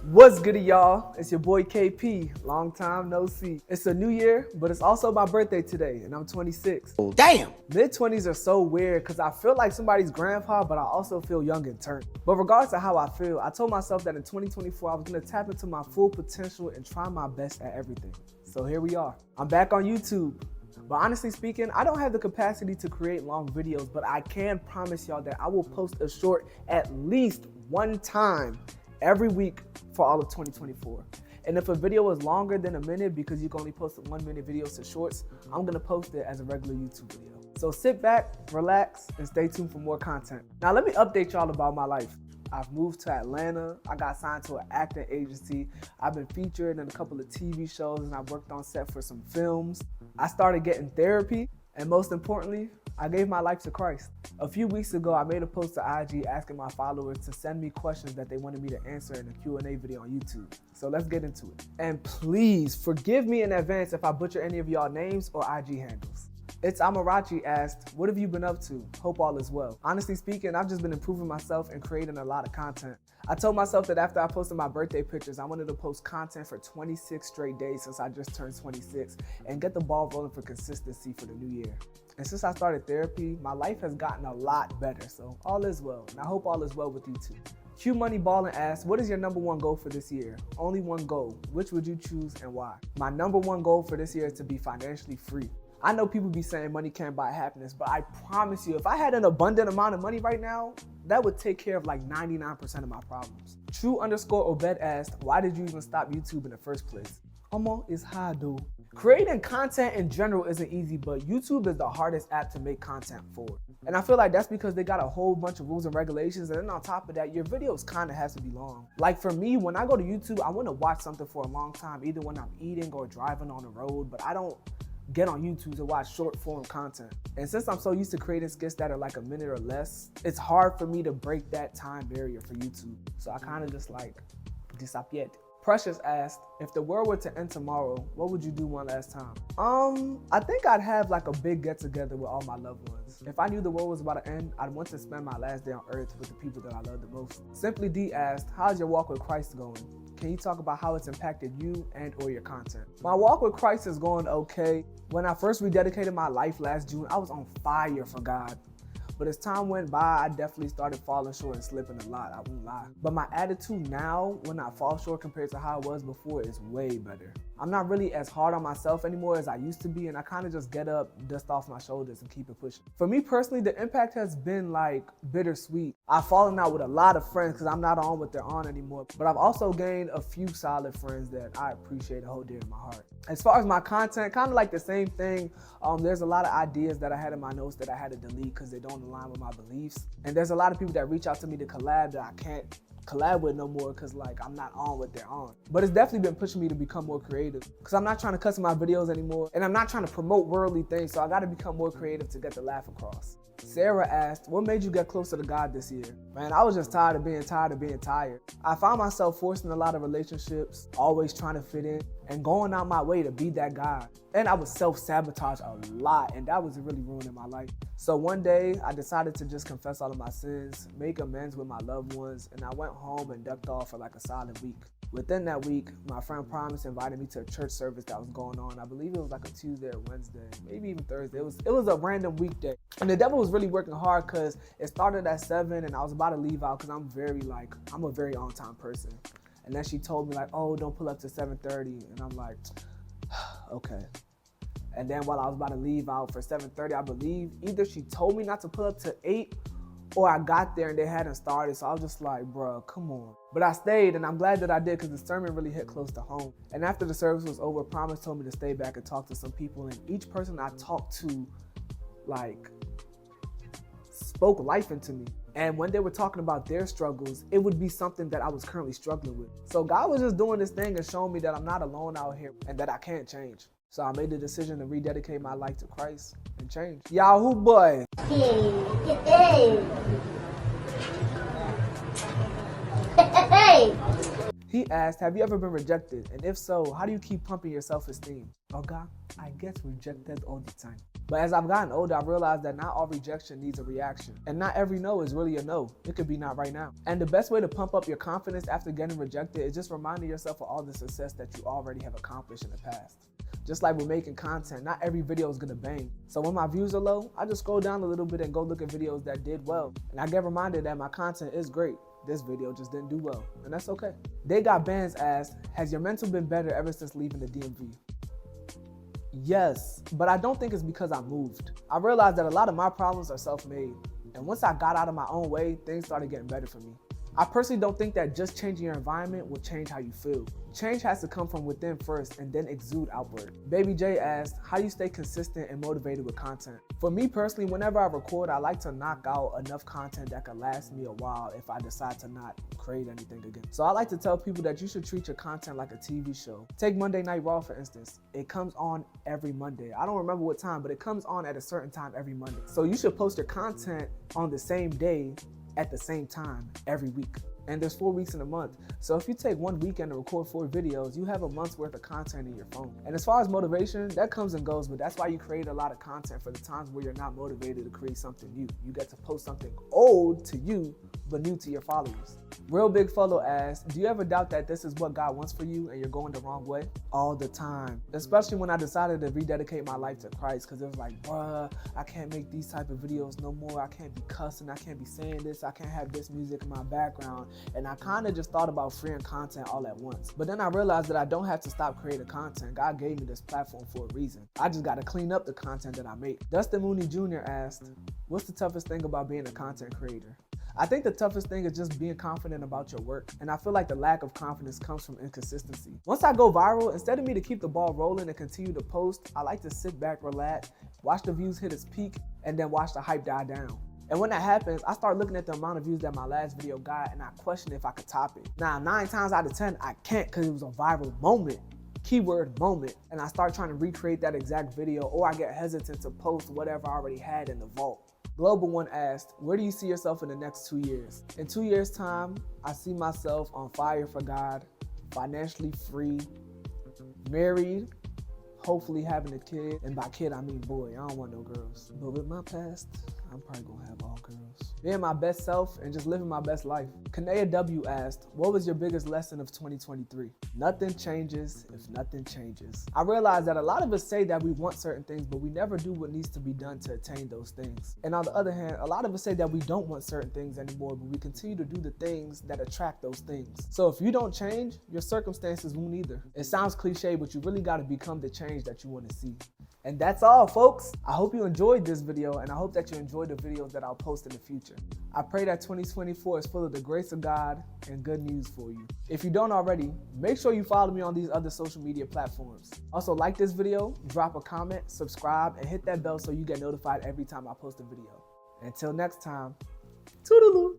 What's good, y'all? It's your boy KP. Long time no see. It's a new year, but it's also my birthday today, and I'm 26. Damn! Mid-20s are so weird because I feel like somebody's grandpa, but I also feel young and turned. But regardless of how I feel, I told myself that in 2024, I was going to tap into my full potential and try my best at everything. So here we are. I'm back on YouTube. But honestly speaking, I don't have the capacity to create long videos, but I can promise y'all that I will post a short at least one time every week for all of 2024. And if a video is longer than a minute because you can only post 1 minute videos to shorts, I'm gonna post it as a regular YouTube video. So sit back, relax, and stay tuned for more content. Now let me update y'all about my life. I've moved to Atlanta. I got signed to an acting agency. I've been featured in a couple of TV shows and I've worked on set for some films. I started getting therapy, and most importantly, I gave my life to Christ. A few weeks ago, I made a post to IG asking my followers to send me questions that they wanted me to answer in a Q&A video on YouTube. So let's get into it. And please forgive me in advance if I butcher any of y'all names or IG handles. It's Amarachi asked, what have you been up to? Hope all is well. Honestly speaking, I've just been improving myself and creating a lot of content. I told myself that after I posted my birthday pictures, I wanted to post content for 26 straight days since I just turned 26 and get the ball rolling for consistency for the new year. And since I started therapy, my life has gotten a lot better, so all is well. And I hope all is well with you too. Q Money Ballin asked, what is your #1 goal for this year? Only one goal. Which would you choose and why? My #1 goal for this year is to be financially free. I know people be saying money can't buy happiness, but I promise you, if I had an abundant amount of money right now, that would take care of like 99% of my problems. True_Obed asked, why did you even stop YouTube in the first place? It's hard though. Creating content in general isn't easy, but YouTube is the hardest app to make content for. And I feel like that's because they got a whole bunch of rules and regulations, and then on top of that, your videos kind of have to be long. Like for me, when I go to YouTube, I want to watch something for a long time, either when I'm eating or driving on the road, but I don't get on YouTube to watch short form content. And since I'm so used to creating skits that are like a minute or less, it's hard for me to break that time barrier for YouTube. So I kind of just like disappeared. Precious asked, if the world were to end tomorrow, what would you do one last time? I think I'd have like a big get together with all my loved ones. If I knew the world was about to end, I'd want to spend my last day on earth with the people that I love the most. Simply D asked, how's your walk with Christ going? Can you talk about how it's impacted you and or your content? My walk with Christ is going okay. When I first rededicated my life last June, I was on fire for God. But as time went by, I definitely started falling short and slipping a lot, I won't lie. But my attitude now, when I fall short compared to how it was before, is way better. I'm not really as hard on myself anymore as I used to be, and I kind of just get up, dust off my shoulders, and keep it pushing. For me personally, the impact has been like bittersweet. I've fallen out with a lot of friends because I'm not on what they're on anymore, but I've also gained a few solid friends that I appreciate and hold dear in my heart. As far as my content, kind of like the same thing. There's a lot of ideas that I had in my notes that I had to delete because they don't align with my beliefs. And there's a lot of people that reach out to me to collab that I can't collab with no more because like I'm not on what they're on. But it's definitely been pushing me to become more creative because I'm not trying to cut my videos anymore and I'm not trying to promote worldly things, so I got to become more creative to get the laugh across. Sarah asked, what made you get closer to God this year? Man, I was just tired of being tired. I found myself forcing a lot of relationships, always trying to fit in and going out my way to be that guy. And I would self-sabotage a lot, and that was really ruining my life. So one day I decided to just confess all of my sins, make amends with my loved ones, and I went home and ducked off for like a solid week. Within that week, my friend Promise invited me to a church service that was going on. I believe it was like a Tuesday or Wednesday, maybe even Thursday. It was a random weekday. And the devil was really working hard because it started at 7 and I was about to leave out because I'm a very on-time person. And then she told me like, oh, don't pull up to 7:30. And I'm like, okay. And then while I was about to leave out for 7:30, I believe either she told me not to pull up to 8 or I got there and they hadn't started. So I was just like, bro, come on. But I stayed and I'm glad that I did because the sermon really hit close to home. And after the service was over, Promise told me to stay back and talk to some people. And each person I talked to like spoke life into me. And when they were talking about their struggles, it would be something that I was currently struggling with. So God was just doing this thing and showing me that I'm not alone out here and that I can't change. So I made the decision to rededicate my life to Christ and change. Yahoo boy. He asked, have you ever been rejected? And if so, how do you keep pumping your self-esteem? Oh God, I get rejected all the time. But as I've gotten older, I realized that not all rejection needs a reaction. And not every no is really a no. It could be not right now. And the best way to pump up your confidence after getting rejected is just reminding yourself of all the success that you already have accomplished in the past. Just like with making content, not every video is gonna bang. So when my views are low, I just scroll down a little bit and go look at videos that did well. And I get reminded that my content is great. This video just didn't do well, and that's okay. They Got Bands asked, has your mental been better ever since leaving the DMV? Yes, but I don't think it's because I moved. I realized that a lot of my problems are self-made. And once I got out of my own way, things started getting better for me. I personally don't think that just changing your environment will change how you feel. Change has to come from within first and then exude outward. Baby J asked, how do you stay consistent and motivated with content? For me personally, whenever I record, I like to knock out enough content that could last me a while if I decide to not create anything again. So I like to tell people that you should treat your content like a TV show. Take Monday Night Raw, for instance. It comes on every Monday. I don't remember what time, but it comes on at a certain time every Monday. So you should post your content on the same day at the same time every week. And there's 4 weeks in a month. So if you take 1 weekend to record 4 videos, you have a month's worth of content in your phone. And as far as motivation, that comes and goes, but that's why you create a lot of content for the times where you're not motivated to create something new. You get to post something old to you, but new to your followers. Real Big Fellow asked, do you ever doubt that this is what God wants for you and you're going the wrong way? All the time. Especially when I decided to rededicate my life to Christ, because it was like, bruh, I can't make these type of videos no more. I can't be cussing. I can't be saying this. I can't have this music in my background. And I kind of just thought about freeing content all at once. But then I realized that I don't have to stop creating content. God gave me this platform for a reason. I just got to clean up the content that I make. Dustin Mooney Jr. asked, what's the toughest thing about being a content creator? I think the toughest thing is just being confident about your work. And I feel like the lack of confidence comes from inconsistency. Once I go viral, instead of me to keep the ball rolling and continue to post, I like to sit back, relax, watch the views hit its peak, and then watch the hype die down. And when that happens, I start looking at the amount of views that my last video got and I question if I could top it. Now, 9 times out of 10, I can't because it was a viral moment. Keyword moment. And I start trying to recreate that exact video, or I get hesitant to post whatever I already had in the vault. Global One asked, where do you see yourself in the next 2 years? In 2 years' time, I see myself on fire for God, financially free, married, hopefully having a kid. And by kid, I mean boy. I don't want no girls. But with my past, I'm probably gonna have all girls. Being my best self and just living my best life. Kanea W asked, what was your biggest lesson of 2023? Nothing changes if nothing changes. I realized that a lot of us say that we want certain things, but we never do what needs to be done to attain those things. And on the other hand, a lot of us say that we don't want certain things anymore, but we continue to do the things that attract those things. So if you don't change, your circumstances won't either. It sounds cliche, but you really gotta become the change that you wanna see. And that's all, folks. I hope you enjoyed this video, and I hope that you enjoy the videos that I'll post in the future. I pray that 2024 is full of the grace of God and good news for you. If you don't already, make sure you follow me on these other social media platforms. Also, like this video, drop a comment, subscribe, and hit that bell so you get notified every time I post a video. Until next time, toodaloo.